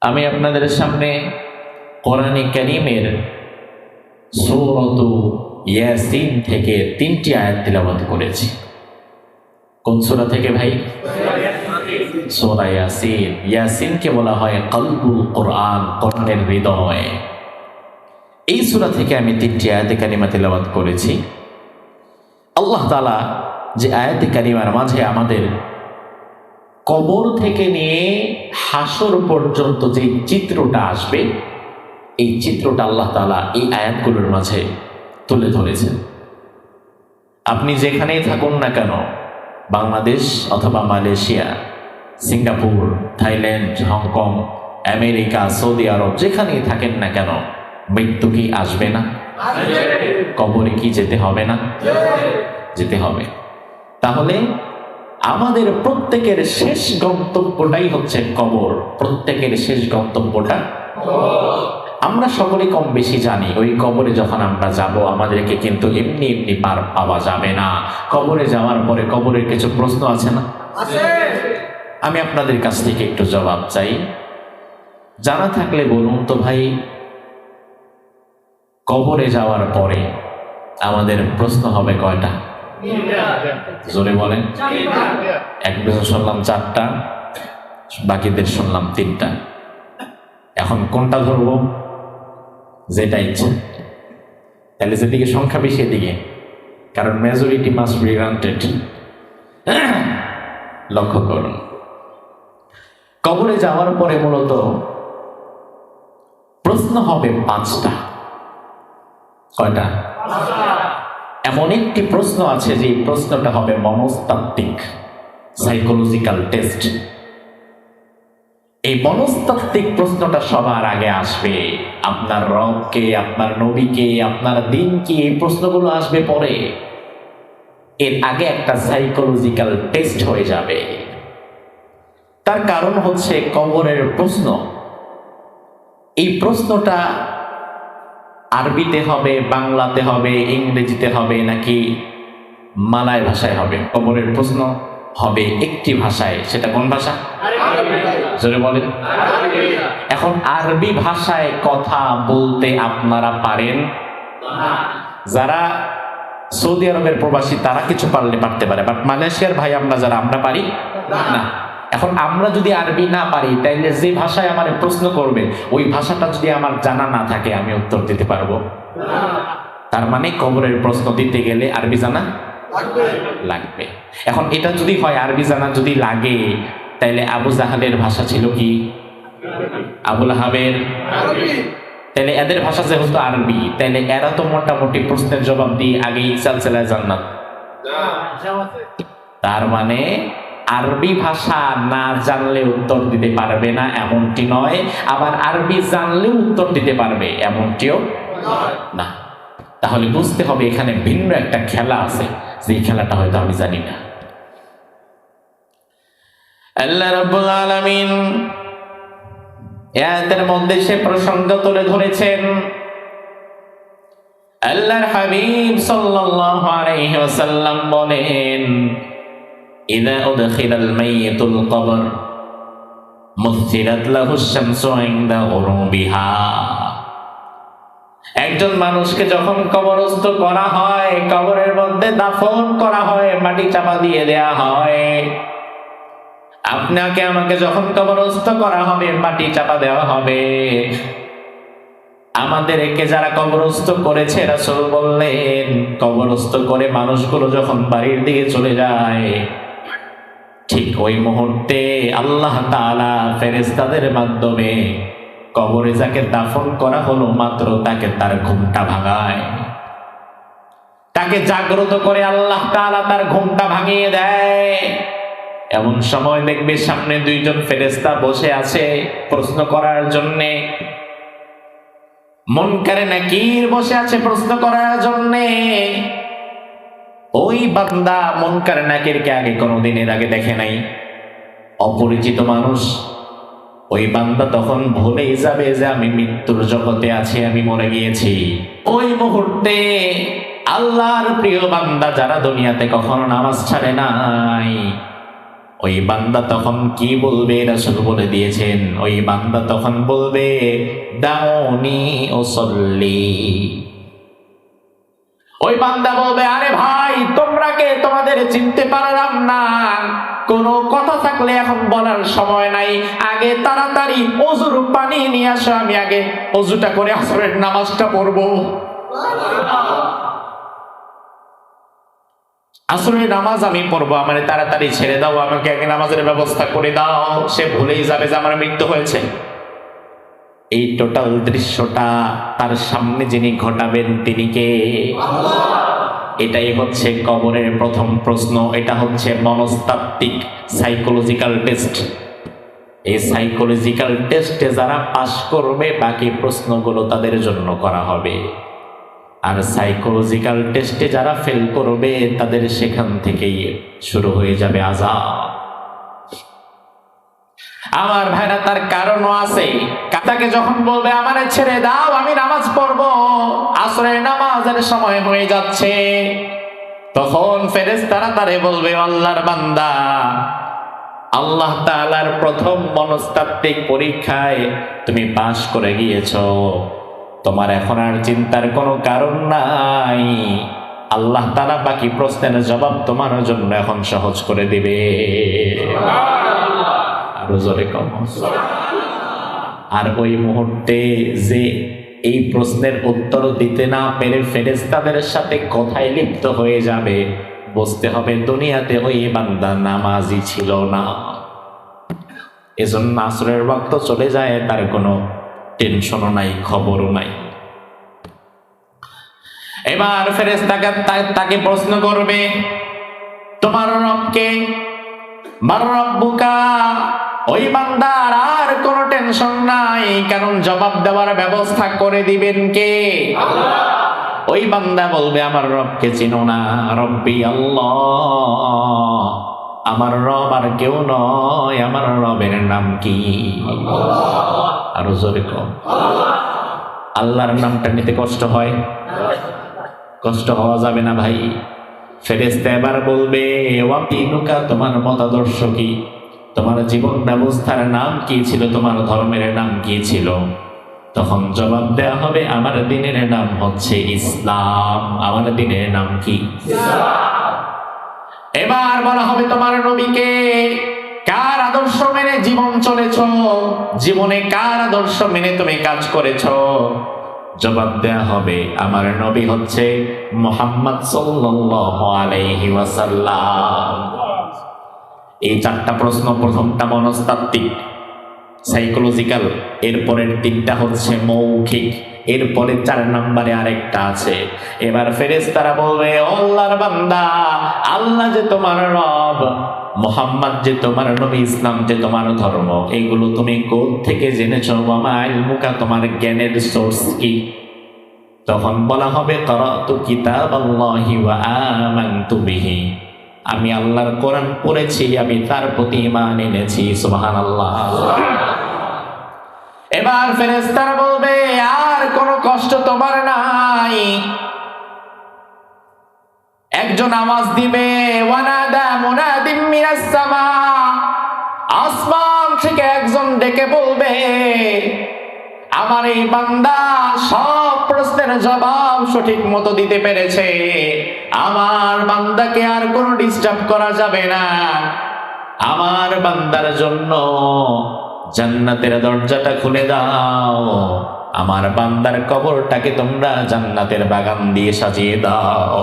আমি আপনাদের সামনে কোরআনে কারীমের সূরা ইয়াসিন থেকে 3টি আয়াত তিলাওয়াত করেছি। কোন সূরা থেকে ভাই? সূরা ইয়াসিন। ইয়াসিনকে বলা হয় কলবুল কোরআন, কোরআনের হৃদয়। এই সূরা থেকে আমি 3টি আয়াতে কারিমা তিলাওয়াত করেছি। আল্লাহ তাআলা যে আয়াতে কারিমার মাঝে আমাদের কবর থেকে নিয়ে হাসর পর্যন্ত যে চিত্রটা আসবে, এই চিত্রটা আল্লাহ তাআলা এই আয়াতগুলোর মাঝে তুলে ধরেছেন। আপনি যেখানেই থাকুন না কেন, বাংলাদেশ অথবা Malaysia, Singapore, Thailand, Hong Kong, America, সৌদি আরব, যেখানেই থাকেন না কেন, মৃত্যু কি আসবে না? কবরে কি যেতে হবে না? যেতে হবে। তাহলে আমাদের প্রত্যেকের শেষ গন্তব্যটাই হচ্ছে কবর। প্রত্যেকের শেষ গন্তব্যটা আমরা সকলে কম বেশি জানি। ওই কবরে যখন আমরা যাব, আমাদেরকে কিন্তু এমনি এমনি পার পাওয়া যাবে না। কবরে যাওয়ার পরে কবরের কিছু প্রশ্ন আছে না? আমি আপনাদের কাছ থেকে একটু জবাব চাই। জানা থাকলে বলুন তো ভাই, কবরে যাওয়ার পরে আমাদের প্রশ্ন হবে কয়টা? জোরে বলেন। একজন শুনলাম 4টা, বাকিদের শুনলাম 3টা। এখন কোনটা ধরবো? যেটা ইচ্ছে। তাহলে যেদিকে সংখ্যা বেশি এদিকে, কারণ মেজরিটি মাস্ট বি গ্রান্টেড। লক্ষ্য করুন, কবরে যাওয়ার পরে মূলত প্রশ্ন হবে 5টা। কয়টা? এমন একটি প্রশ্ন আছে যে প্রশ্নটা হবে মনস্তাত্ত্বিক, সাইকোলজিক্যাল টেস্ট। এই মনস্তাত্ত্বিক প্রশ্নটা সবার আগে আসবে। আপনার রবকে, আপনার নবীকে, আপনার দিন কি, এই প্রশ্নগুলো আসবে পরে। এর আগে একটা সাইকোলজিক্যাল টেস্ট হয়ে যাবে। তার কারণ হচ্ছে কবরের প্রশ্ন। এই প্রশ্নটা আরবিতে হবে, বাংলাতে হবে, ইংরেজিতে হবে, নাকি মালয় ভাষায় হবে? কবরের প্রশ্ন হবে একটি ভাষায়। সেটা কোন ভাষা? জোরে বলেন। এখন আরবি ভাষায় কথা বলতে আপনারা পারেন? যারা সৌদি আরবের প্রবাসী তারা কিছু পারতে পারে, বাট মালয়েশিয়ার ভাই আমরা যারা, আমরা পারি না। এখন আমরা যদি আরবি না পারি, তাইলে যে ভাষায় আমার প্রশ্ন করবে, ওই ভাষাটা যদি আমার জানা না থাকে, আমি উত্তর দিতে পারবো? তার মানে কবরের প্রশ্ন দিতে গেলে আরবি জানা লাগবে। এখন এটা যদি হয় আরবি জানা যদি লাগে, তাইলে আবু জাহালের ভাষা ছিল কি? আবু লাহাবের। তাহলে এদের ভাষা যেহেতু আরবি, তাইলে এরা তো মোটামুটি প্রশ্নের জবাব দিয়ে আগেই সালসালায় জান্নাত। তার মানে আরবি ভাষা না জানলে উত্তর দিতে পারবে না এমনটি নয়, আবার আরবি জানলেও উত্তর দিতে পারবে এমনটিও না। তাহলে বুঝতে হবে এখানে ভিন্ন একটা খেলা আছে, যে খেলাটা হয়তো আমি জানি না। আল্লাহ রাব্বুল আলামিন আয়াতের মধ্যে সে প্রসঙ্গ তুলে ধরেছেন। আল্লাহর হাবিব সাল্লাল্লাহু আলাইহি ওয়াসাল্লাম বলেন, ইযা উদখিলাল মাইয়িতুল কবর মুসিরাত লাহুশ শামসু ইনদা গুরুবিহা। একজন মানুষকে যখন কবরস্থ করা হয়, কবরের মধ্যে দাফন করা হয়, মাটি চাপা দিয়ে দেয়া হয়। আপনাকে আমাকে যখন কবরস্থ করা হবে, মাটি চাপা দেওয়া হবে, আমাদেরকে যারা কবরস্থ করেছে, রাসূল বললেন, কবরস্থ করে মানুষগুলো যখন বাড়ির দিকে চলে যায়, ঠিক ওই মুহূর্তে আল্লাহ তাআলা ফেরেশতাদের মাধ্যমে কবরে যাকে দাফন করা হলো মাত্র তাকে তার ঘুমটা ভাঙায়, তাকে জাগ্রত করে আল্লাহ তাআলা তার ঘুমটা ভাঙিয়ে দেয়। এমন সময় দেখবে সামনে 2জন ফেরেশতা বসে আছে প্রশ্ন করার জন্যে। মুনকারে নাকির বসে আছে প্রশ্ন করার জন্যে। ওই বান্দা মুনকারে নাকিরকে আগে কোনোদিনের আগে দেখে নাই, অপরিচিত মানুষ। ওই বান্দা তখন ভুলেই যাবে যে আমি মৃত্যুর জগতে আছি, আমি মরে গিয়েছি। ওই মুহূর্তে আল্লাহর প্রিয় বান্দা যারা দুনিয়াতে কখনো নামাজ ছাড়ে নাই, ওই বান্দা তখন কি বলবে? রাসূল বলে দিয়েছেন, ওই বান্দা তখন বলবে দাউনি উসাল্লি। ওই বান্দা বলবে, আরে ভাই তোমরা কে? তোমাদের চিনতে পারলাম না। কোনো কথা থাকলে এখন বলার সময় নাই, আগে তাড়াতাড়ি ওযুর পানি নিয়ে আসো, আমি আগে ওযুটা করে আসরের নামাজটা পড়বো। আসরের নামাজ আমি পড়বো, আমার তাড়াতাড়ি ছেড়ে দাও, আমাকে আগে নামাজের ব্যবস্থা করে দাও। সে ভুলেই যাবে যে আমার মৃত্যু হয়েছে। এই টোটাল দৃশ্যটা তার সামনে যিনি ঘটাবেন তিনি কে? এটাই হচ্ছে কবরের প্রথম প্রশ্ন। এটা হচ্ছে মনস্তাত্ত্বিক সাইকোলজিক্যাল টেস্ট। এই সাইকোলজিক্যাল টেস্টে যারা পাশ করবে বাকি প্রশ্নগুলো তাদের জন্য করা হবে, আর সাইকোলজিক্যাল টেস্টে যারা ফেল করবে তাদের সেখান থেকেই শুরু হয়ে যাবে আযাব। আমার ভাইরা, তার কারণও আছে। তাকে যখন বলবে আমারে ছেড়ে দাও, আমি নামাজ পড়বো, আসরের নামাজের সময় হয়ে যাচ্ছে, তখন ফেরেশতারা তারে বলবে, আল্লাহর বান্দা, আল্লাহ তাআলার প্রথম মনস্তাত্ত্বিক পরীক্ষায় তুমি পাশ করে গিয়েছো, তোমার এখন আর চিন্তার কোনো কারণ নাই। আল্লাহ তাআলা বাকি প্রশ্নের জবাব তোমার জন্য এখন সহজ করে দিবে। আরো জোরে কম। আর ওই মুহূর্তে যে এই প্রশ্নের উত্তর দিতে না পেরে ফেরেশতাদের সাথে কথায় লিপ্ত হয়ে যাবে, বুঝতে হবে দুনিয়াতে ওই বান্দা নামাজি ছিল না। এজন্য আসরের ওয়াক্ত চলে যায়, তার কোনো টেনশনও নাই, খবরও নাই। এবার ফেরেশতাকে তাকে প্রশ্ন করবে, তোমার রবকে? মার রব্বুকা? ওই বান্দার আর কোনো টেনশন নাই, কারণ জবাব দেওয়ার ব্যবস্থা করে দিবেন কে? আল্লাহ। ওই বান্দা বলবে, আমার রবকে চিনো না? রব্বি আল্লাহ, আমার রব আর কেউ নয়, আমার রবের নাম কি? আরো জোরে কম। আল্লাহর নামটা নিতে কষ্ট হয়? কষ্ট হওয়া যাবে না ভাই। ফেরেশতা এবার বলবে, ওয়াদিনুকা, তোমার মতাদর্শ কি? তোমার জীবন ব্যবস্থার নাম কি ছিল? তোমার ধর্মের নাম কি ছিল? তখন জবাব দেয়া হবে, আমার দ্বীনের নাম হচ্ছে ইসলাম। আমার দ্বীনের নাম কি? এবার বলা হবে, তোমার নবীকে? কার আদর্শ মেনে জীবন চলেছ? জীবনে কার আদর্শ মেনে তুমি কাজ করেছ? জবাব দেয়া হবে, আমার নবী হচ্ছে মুহাম্মদ সাল্লাল্লাহু আলাইহি ওয়াসাল্লাম। এই চারটা প্রশ্ন, প্রথমটা মনস্তাত্ত্বিক সাইকোলজিক্যাল, এরপরের তিনটা হচ্ছে মৌখিক, এরপরে 4 নম্বরে আরেকটা আছে। এবার ফেরেশতারা বলবে, আল্লাহর বান্দা, আল্লাহ যে তোমার রব, মুহাম্মদ যে তোমার নবী, ইসলাম যে তোমার ধর্ম, এগুলো তুমি কোথা থেকে জেনেছো? ওয়ামা ইলমুকা, তোমার জ্ঞানের সোর্স কি? তখন বলা হবে, ক্বারাতু কিতাবাল্লাহি ওয়া আমানতু বিহি, আমি আল্লাহর কোরআন পড়েছি, আমি তার প্রতি ঈমান এনেছি। সুবহানাল্লাহ। এবার ফেরেশতারা বলবে, আর কোনো কষ্ট তোমার নাই। একজন আওয়াজ দিবে, ওয়ানাদা মুনাদিম মিনাস সামা, আসমান থেকে একজন ডেকে বলবে, আমার এই বান্দা সব প্রশ্নের জবাব সঠিক মতো দিতে পেরেছে, আমার বান্দাকে আর কোনো ডিস্টার্ব করা যাবে না। আমার বান্দার জন্য জান্নাতের দরজাটা খুলে দাও, আমার বান্দার কবরটাকে তোমরা জান্নাতের বাগান দিয়ে সাজিয়ে দাও।